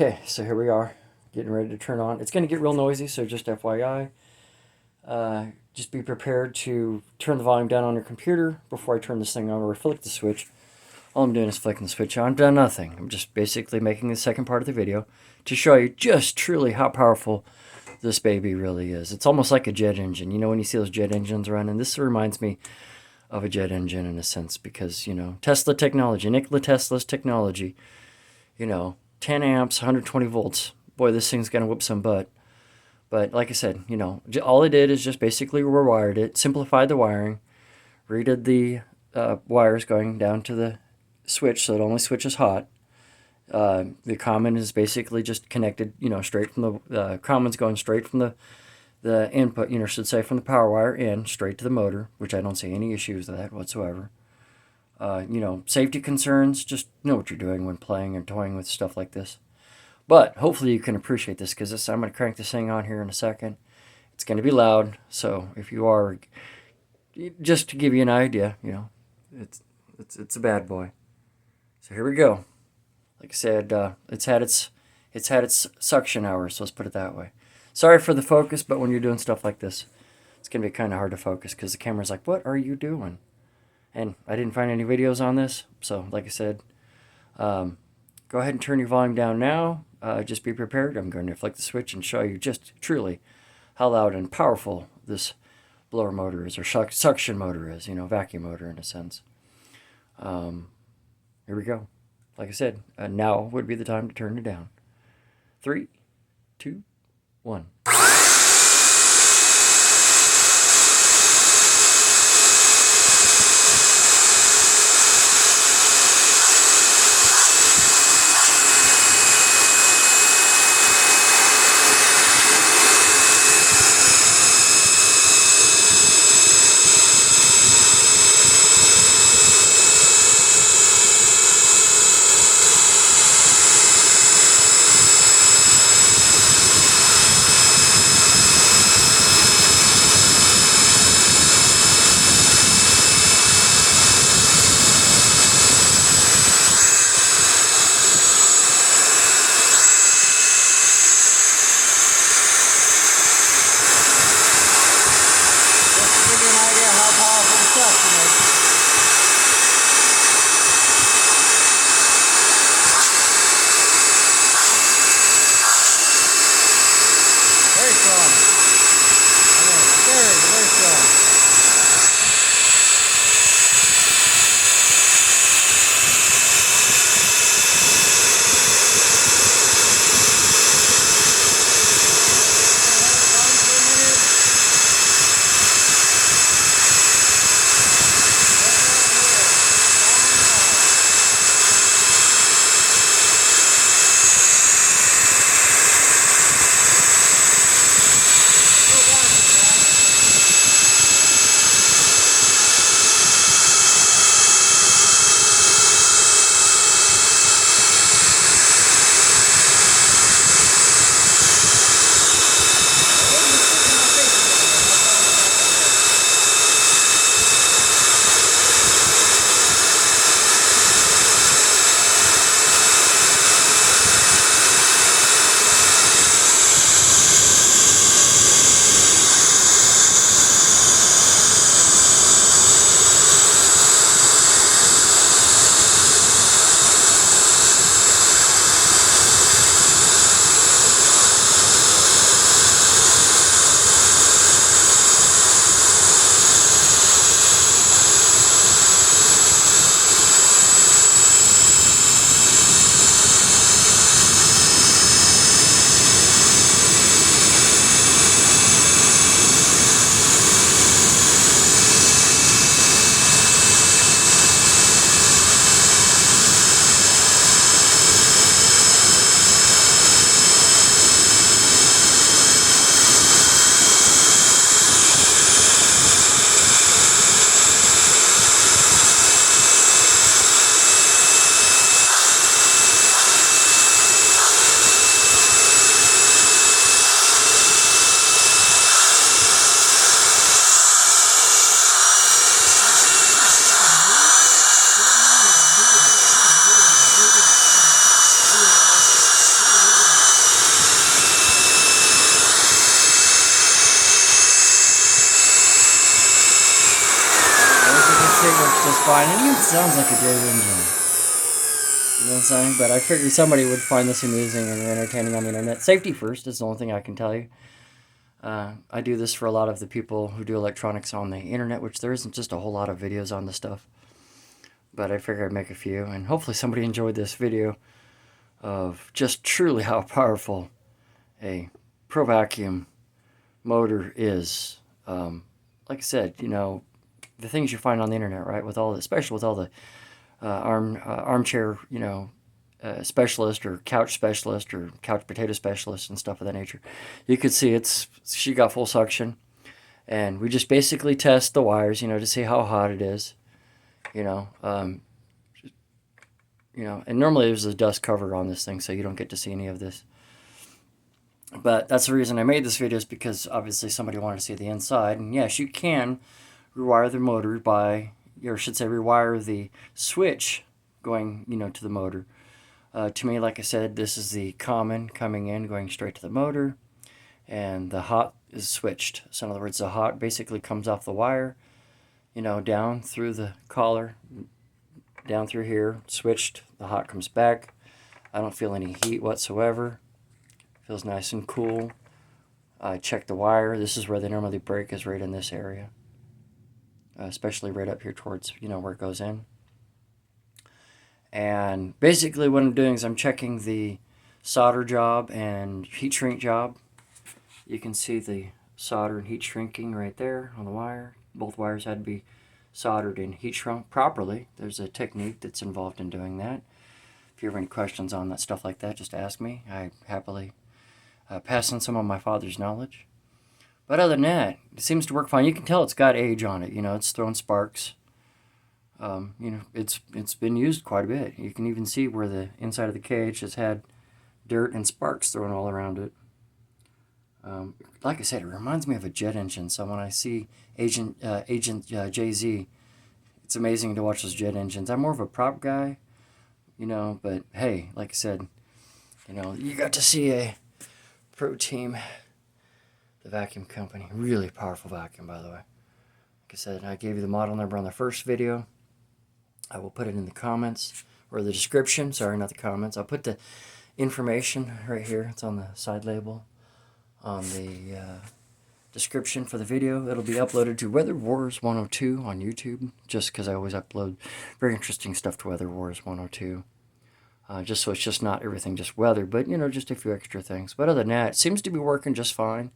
Okay, so here we are, getting ready to turn on. It's going to get real noisy, so just FYI. Just be prepared to turn the volume down on your computer before I turn this thing on or flick the switch. All I'm doing is flicking the switch on. I've done nothing. I'm just basically making the second part of the video to show you just truly how powerful this baby really is. It's almost like a jet engine. You know, when you see those jet engines running, this reminds me of a jet engine in a sense because, you know, Tesla technology, Nikola Tesla's technology, you know, 10 amps, 120 volts. Boy, this thing's going to whip some butt. But like I said, you know, all I did is just basically rewired it, simplified the wiring, redid the wires going down to the switch so it only switches hot. The common is basically just connected, you know, straight from the common's going straight from the input, you know, should say from the power wire in straight to the motor, which I don't see any issues with that whatsoever. You know, safety concerns, just know what you're doing when playing and toying with stuff like this. But hopefully you can appreciate this because I'm going to crank this thing on here in a second. It's going to be loud, so if you are, just to give you an idea, you know, it's a bad boy. So here we go. Like I said, it's had its suction hours, so let's put it that way. Sorry for the focus, but when you're doing stuff like this, it's going to be kind of hard to focus because the camera's like, what are you doing? And I didn't find any videos on this, so like I said, go ahead and turn your volume down now. Just be prepared. I'm going to flick the switch and show you just truly how loud and powerful this blower motor is, or suction motor is, you know, vacuum motor in a sense. Here we go. Like I said, now would be the time to turn it down. 3, 2, 1. fine. It even sounds like a diesel engine. You know what I'm saying? But I figured somebody would find this amusing and entertaining on the internet. Safety first is the only thing I can tell you. I do this for a lot of the people who do electronics on the internet, which there isn't just a whole lot of videos on this stuff. But I figured I'd make a few, and hopefully somebody enjoyed this video of just truly how powerful a Pro Vacuum motor is. Like I said, you know, the things you find on the internet, right? With all, especially with all the armchair, you know, specialist or couch specialist or couch potato specialist and stuff of that nature. You could see she got full suction, and we just basically test the wires, you know, to see how hot it is, you know, and normally there's a dust cover on this thing, so you don't get to see any of this. But that's the reason I made this video, is because obviously somebody wanted to see the inside, and yes, you can rewire the motor by, or I should say rewire the switch going, you know, to the motor. To me, like I said, this is the common coming in, going straight to the motor, and the hot is switched. So in other words, the hot basically comes off the wire, you know, down through the collar, down through here, switched, the hot comes back. I don't feel any heat whatsoever. Feels nice and cool. I check the wire. This is where they normally break, is right in this area. Especially right up here towards, you know, where it goes in. And basically what I'm doing is I'm checking the solder job and heat shrink job. You can see the solder and heat shrinking right there on the wire. Both wires had to be soldered and heat shrunk properly. There's a technique that's involved in doing that. If you have any questions on that stuff like that, just ask me. I happily pass on some of my father's knowledge. But other than that, it seems to work fine. You can tell it's got age on it. You know, it's throwing sparks. You know, it's been used quite a bit. You can even see where the inside of the cage has had dirt and sparks thrown all around it. Like I said, it reminds me of a jet engine. So when I see Agent JZ, it's amazing to watch those jet engines. I'm more of a prop guy, you know, but hey, like I said, you know, you got to see a ProTeam, the vacuum company. Really powerful vacuum, by the way. Like I said, I gave you the model number on the first video. I will put it in the comments, or the description. Sorry, not the comments. I'll put the information right here. It's on the side label on the description for the video. It'll be uploaded to Weather Wars 102 on YouTube, just because I always upload very interesting stuff to Weather Wars 102. Just so it's just not everything just weather, but, you know, just a few extra things. But other than that, it seems to be working just fine.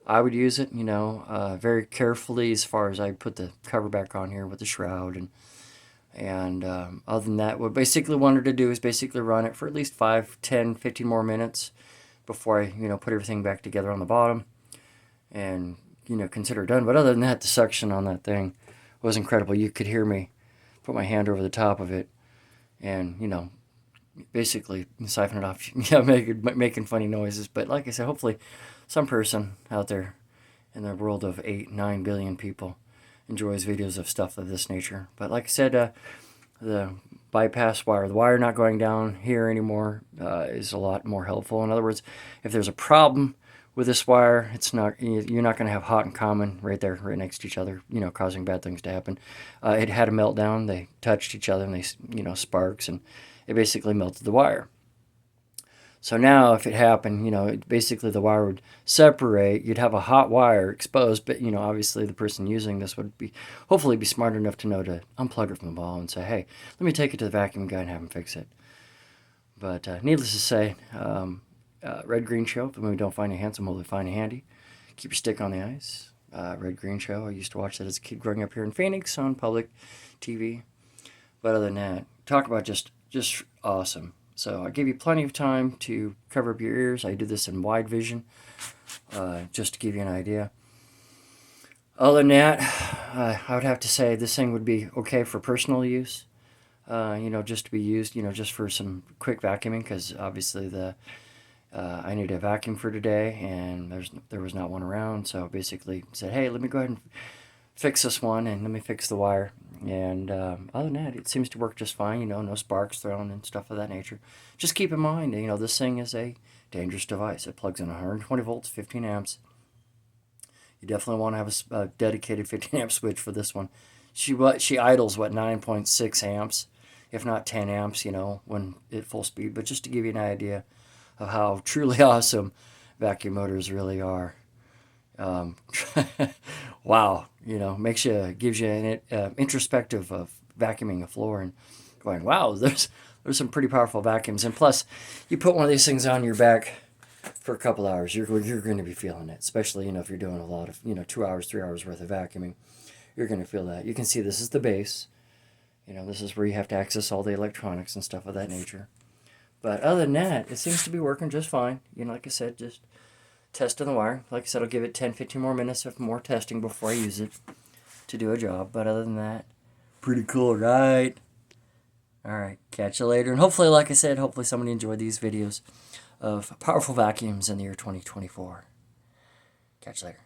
I would use it, you know, very carefully, as far as I put the cover back on here with the shroud. And other than that, what I basically wanted to do is basically run it for at least 5, 10, 15 more minutes before I, you know, put everything back together on the bottom and, you know, consider it done. But other than that, the suction on that thing was incredible. You could hear me put my hand over the top of it and, you know, basically siphon it off, yeah, making funny noises. But like I said, hopefully some person out there in the world of 8, 9 billion people enjoys videos of stuff of this nature. But like I said, the bypass wire, the wire not going down here anymore, is a lot more helpful. In other words, if there's a problem with this wire, you're not going to have hot and common right there, right next to each other, you know, causing bad things to happen. It had a meltdown. They touched each other and they, you know, sparks, and it basically melted the wire. So now if it happened, you know, basically the wire would separate. You'd have a hot wire exposed, but, you know, obviously the person using this would hopefully be smart enough to know to unplug it from the ball and say, hey, let me take it to the vacuum guy and have him fix it. But needless to say, Red-Green Show, if we don't find you handsome, we'll find you handy. Keep your stick on the ice. Red-Green Show, I used to watch that as a kid growing up here in Phoenix on public TV. But other than that, talk about just awesome. So I give you plenty of time to cover up your ears. I do this in wide vision, just to give you an idea. Other than that, I would have to say this thing would be okay for personal use. You know, just to be used, you know, just for some quick vacuuming, because obviously I need a vacuum for today, and there was not one around. So basically said, hey, let me go ahead and fix this one, and let me fix the wire. And other than that, it seems to work just fine. You know, no sparks thrown and stuff of that nature. Just keep in mind, you know, this thing is a dangerous device. It plugs in 120 volts, 15 amps. You definitely want to have a dedicated 15 amp switch for this one, She idles, what, 9.6 amps, if not 10 amps, when at full speed. But just to give you an idea of how truly awesome vacuum motors really are. Wow, gives you an introspective of vacuuming a floor and going, wow, there's some pretty powerful vacuums. And plus, you put one of these things on your back for a couple hours, you're going to be feeling it, especially, if you're doing a lot of, 2 hours, 3 hours worth of vacuuming, you're going to feel that. You can see this is the base. This is where you have to access all the electronics and stuff of that nature. But other than that, it seems to be working just fine. Like I said, just testing the wire. Like I said, I'll give it 10, 15 more minutes of more testing before I use it to do a job. But other than that, pretty cool, right? All right, catch you later. And hopefully, like I said, hopefully somebody enjoyed these videos of powerful vacuums in the year 2024. Catch you later.